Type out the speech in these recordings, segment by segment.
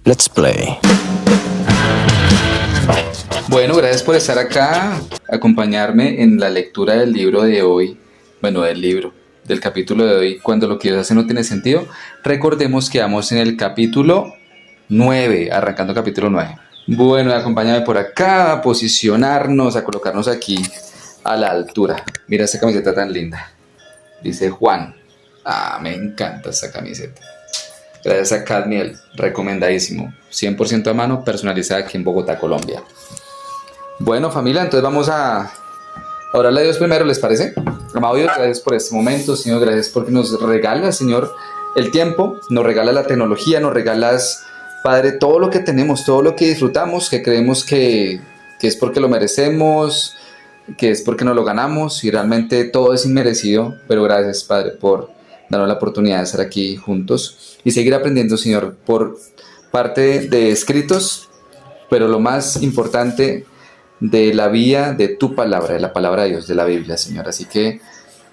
Let's play. Bueno, gracias por estar acá, acompañarme en la lectura del libro de hoy, del capítulo de hoy, cuando lo que Dios hace no tiene sentido. Recordemos que vamos en el capítulo 9, arrancando capítulo 9. Bueno, acompáñame por acá a posicionarnos, a colocarnos aquí a la altura. Mira esta camiseta tan linda, dice Juan. Me encanta esta camiseta. Gracias a Cadmiel, recomendadísimo. 100% a mano, personalizada aquí en Bogotá, Colombia. Bueno, familia, entonces vamos a orarle a Dios primero, ¿les parece? Amado Dios, gracias por este momento, Señor, gracias porque nos regalas, Señor, el tiempo, nos regalas la tecnología, nos regalas, Padre, todo lo que tenemos, todo lo que disfrutamos, que creemos que es porque lo merecemos, que es porque nos lo ganamos, y realmente todo es inmerecido, pero gracias, Padre, por darnos la oportunidad de estar aquí juntos y seguir aprendiendo, Señor, por parte de escritos, pero lo más importante, de la vía de tu palabra, de la palabra de Dios, de la Biblia, Señor. Así que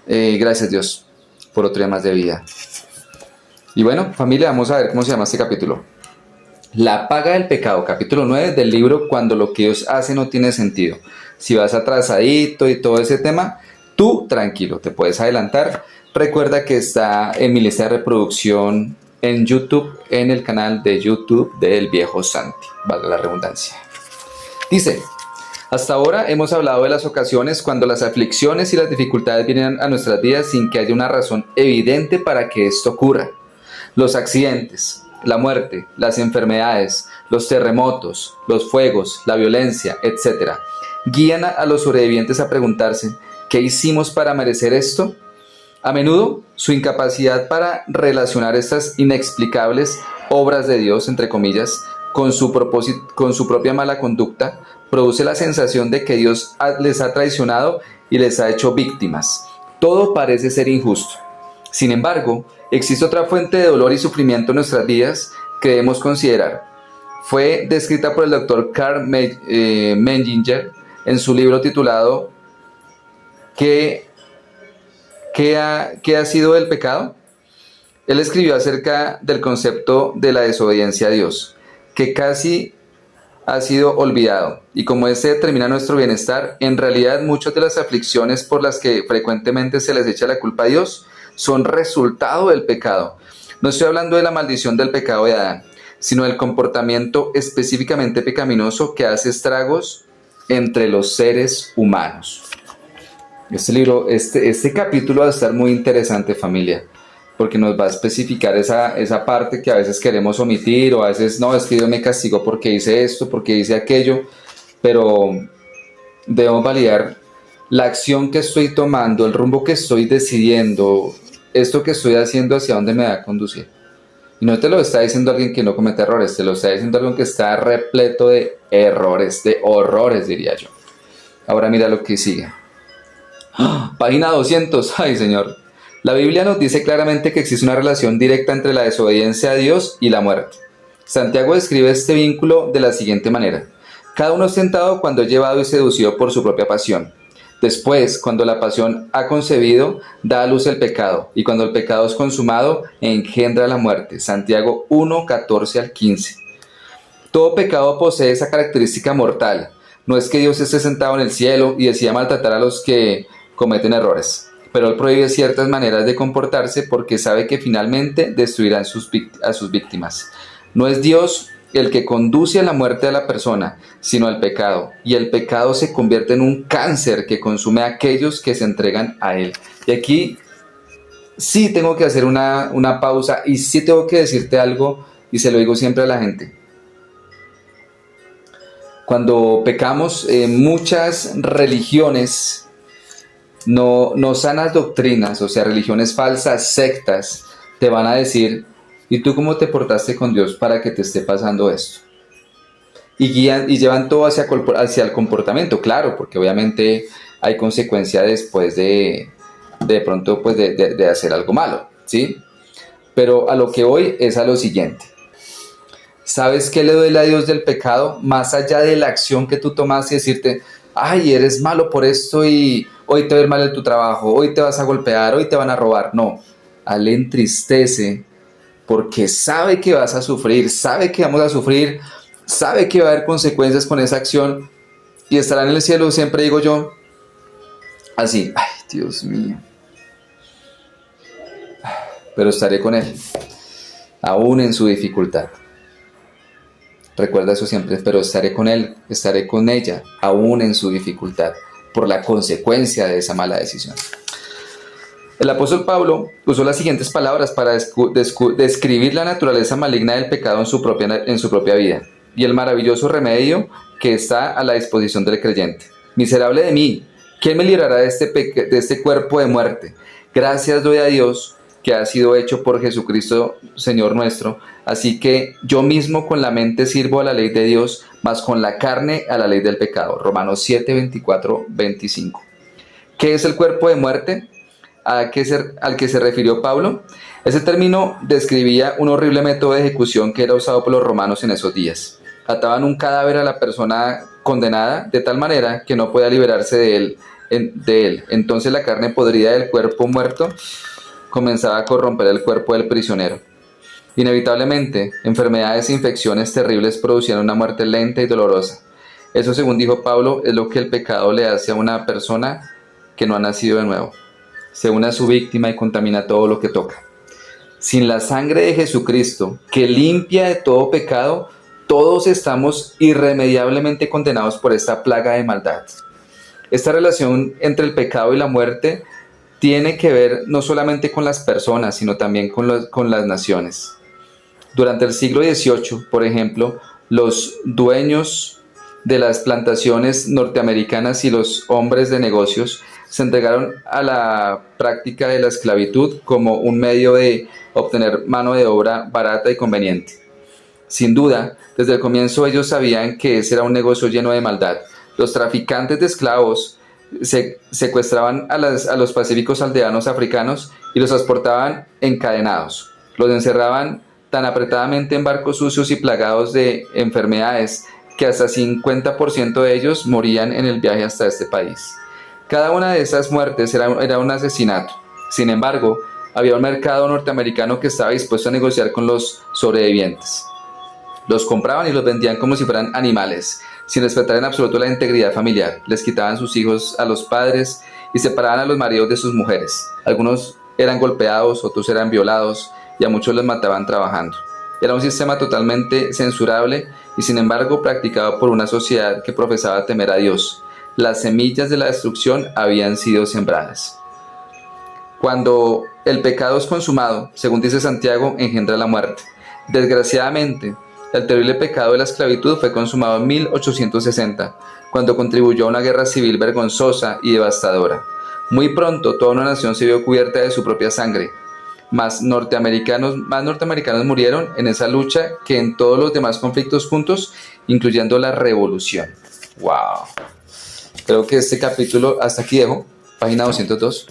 gracias, Dios, por otro día más de vida. Y bueno, familia, vamos a ver cómo se llama este capítulo. La paga del pecado, capítulo 9 del libro Cuando lo que Dios hace no tiene sentido. Si vas atrasadito y todo ese tema, tú tranquilo, te puedes adelantar. Recuerda que está en mi lista de reproducción en YouTube, en el canal de YouTube del Viejo Santi, valga la redundancia. Dice: hasta ahora hemos hablado de las ocasiones cuando las aflicciones y las dificultades vienen a nuestras vidas sin que haya una razón evidente para que esto ocurra. Los accidentes, la muerte, las enfermedades, los terremotos, los fuegos, la violencia, etc. guían a los sobrevivientes a preguntarse: ¿qué hicimos para merecer esto? A menudo, su incapacidad para relacionar estas inexplicables obras de Dios, entre comillas, con su propia mala conducta, produce la sensación de que Dios les ha traicionado y les ha hecho víctimas. Todo parece ser injusto. Sin embargo, existe otra fuente de dolor y sufrimiento en nuestras vidas que debemos considerar. Fue descrita por el Dr. Carl Menginger en su libro titulado ¿Qué ha sido el pecado? Él escribió acerca del concepto de la desobediencia a Dios, que casi ha sido olvidado, y como este determina nuestro bienestar, en realidad muchas de las aflicciones por las que frecuentemente se les echa la culpa a Dios son resultado del pecado. No estoy hablando de la maldición del pecado de Adán, sino del comportamiento específicamente pecaminoso que hace estragos entre los seres humanos. Este capítulo va a estar muy interesante, familia, porque nos va a especificar esa parte que a veces queremos omitir, o a veces no, es que Dios me castigó porque hice esto, porque hice aquello, pero debemos validar la acción que estoy tomando, el rumbo que estoy decidiendo, esto que estoy haciendo, hacia dónde me va a conducir. Y no te lo está diciendo alguien que no comete errores, te lo está diciendo alguien que está repleto de errores, de horrores, diría yo. Ahora mira lo que sigue. Página 200, ay Señor. La Biblia nos dice claramente que existe una relación directa entre la desobediencia a Dios y la muerte. Santiago describe este vínculo de la siguiente manera: cada uno es tentado cuando es llevado y seducido por su propia pasión. Después, cuando la pasión ha concebido, da a luz el pecado, y cuando el pecado es consumado, engendra la muerte. Santiago 1, 14 al 15. Todo pecado posee esa característica mortal. No es que Dios esté sentado en el cielo y decida maltratar a los que cometen errores, pero Él prohíbe ciertas maneras de comportarse porque sabe que finalmente destruirán a sus víctimas. No es Dios el que conduce a la muerte de la persona, sino al pecado, y el pecado se convierte en un cáncer que consume a aquellos que se entregan a Él. Y aquí sí tengo que hacer una pausa, y sí tengo que decirte algo, y se lo digo siempre a la gente. Cuando pecamos, muchas religiones, no sanas doctrinas, o sea, religiones falsas, sectas, te van a decir: ¿y tú cómo te portaste con Dios para que te esté pasando esto? Y guían y llevan todo hacia el comportamiento, claro, porque obviamente hay consecuencia después de pronto pues de hacer algo malo, ¿sí? Pero a lo que voy es a lo siguiente. ¿Sabes qué le duele a Dios del pecado? Más allá de la acción que tú tomas y decirte: ay, eres malo por esto y hoy te va a ir mal en tu trabajo, hoy te vas a golpear, hoy te van a robar. No, a él le entristece porque sabe que vas a sufrir, sabe que vamos a sufrir, sabe que va a haber consecuencias con esa acción y estará en el cielo, siempre digo yo, así, ay Dios mío, pero estaré con Él, aún en su dificultad. Recuerda eso siempre, pero estaré con Él, estaré con ella, aún en su dificultad, por la consecuencia de esa mala decisión. El apóstol Pablo usó las siguientes palabras para describir la naturaleza maligna del pecado en su propia vida y el maravilloso remedio que está a la disposición del creyente. Miserable de mí, ¿quién me librará de este cuerpo de muerte? Gracias doy a Dios que ha sido hecho por Jesucristo, Señor nuestro. Así que yo mismo con la mente sirvo a la ley de Dios, mas con la carne a la ley del pecado. Romanos 7, 24, 25. ¿Qué es el cuerpo de muerte al que se refirió Pablo? Ese término describía un horrible método de ejecución que era usado por los romanos en esos días. Ataban un cadáver a la persona condenada de tal manera que no podía liberarse de él. Entonces la carne podrida del cuerpo muerto comenzaba a corromper el cuerpo del prisionero. Inevitablemente, enfermedades e infecciones terribles producían una muerte lenta y dolorosa. Eso, según dijo Pablo, es lo que el pecado le hace a una persona que no ha nacido de nuevo. Se une a su víctima y contamina todo lo que toca. Sin la sangre de Jesucristo, que limpia de todo pecado, todos estamos irremediablemente condenados por esta plaga de maldad. Esta relación entre el pecado y la muerte tiene que ver no solamente con las personas, sino también con las naciones. Durante el siglo XVIII, por ejemplo, los dueños de las plantaciones norteamericanas y los hombres de negocios se entregaron a la práctica de la esclavitud como un medio de obtener mano de obra barata y conveniente. Sin duda, desde el comienzo ellos sabían que ese era un negocio lleno de maldad. Los traficantes de esclavos secuestraban a los pacíficos aldeanos africanos y los transportaban encadenados. Los encerraban tan apretadamente en barcos sucios y plagados de enfermedades que hasta 50% de ellos morían en el viaje hasta este país. Cada una de esas muertes era un asesinato. Sin embargo, había un mercado norteamericano que estaba dispuesto a negociar con los sobrevivientes. Los compraban y los vendían como si fueran animales, sin respetar en absoluto la integridad familiar. Les quitaban sus hijos a los padres y separaban a los maridos de sus mujeres. Algunos eran golpeados, otros eran violados y a muchos los mataban trabajando. Era un sistema totalmente censurable y sin embargo practicado por una sociedad que profesaba temer a Dios. Las semillas de la destrucción habían sido sembradas. Cuando el pecado es consumado, según dice Santiago, engendra la muerte. Desgraciadamente, el terrible pecado de la esclavitud fue consumado en 1860, cuando contribuyó a una guerra civil vergonzosa y devastadora. Muy pronto, toda una nación se vio cubierta de su propia sangre. Más norteamericanos murieron en esa lucha que en todos los demás conflictos juntos, incluyendo la revolución. ¡Wow! Creo que este capítulo, hasta aquí dejo, página 202.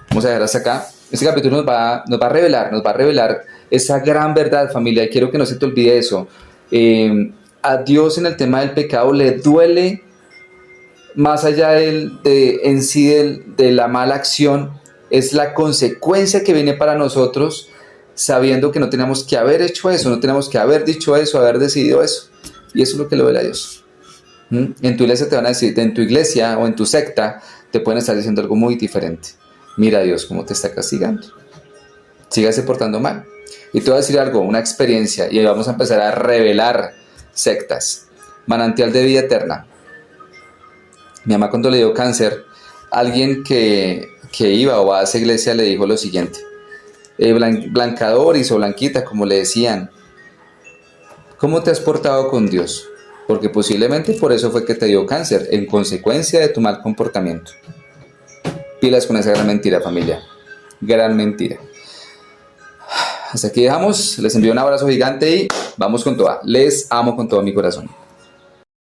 Vamos a dejar hasta acá. Este capítulo nos va a revelar esa gran verdad, familia, y quiero que no se te olvide eso. A Dios en el tema del pecado le duele, más allá de la mala acción, es la consecuencia que viene para nosotros, sabiendo que no tenemos que haber hecho eso, no tenemos que haber dicho eso, haber decidido eso. Y eso es lo que le duele a Dios. En tu iglesia te van a decir, en tu iglesia o en tu secta, te pueden estar diciendo algo muy diferente. Mira a Dios cómo te está castigando. Sígase portando mal. Y te voy a decir algo, una experiencia, y vamos a empezar a revelar sectas. Manantial de vida eterna. Mi mamá, cuando le dio cáncer, alguien que iba o va a esa iglesia le dijo lo siguiente: Blancadoris o Blanquita, como le decían, ¿cómo te has portado con Dios? Porque posiblemente por eso fue que te dio cáncer, en consecuencia de tu mal comportamiento. Pilas con esa gran mentira, familia. Gran mentira. Hasta aquí dejamos. Les envío un abrazo gigante y vamos con toda. Les amo con todo mi corazón.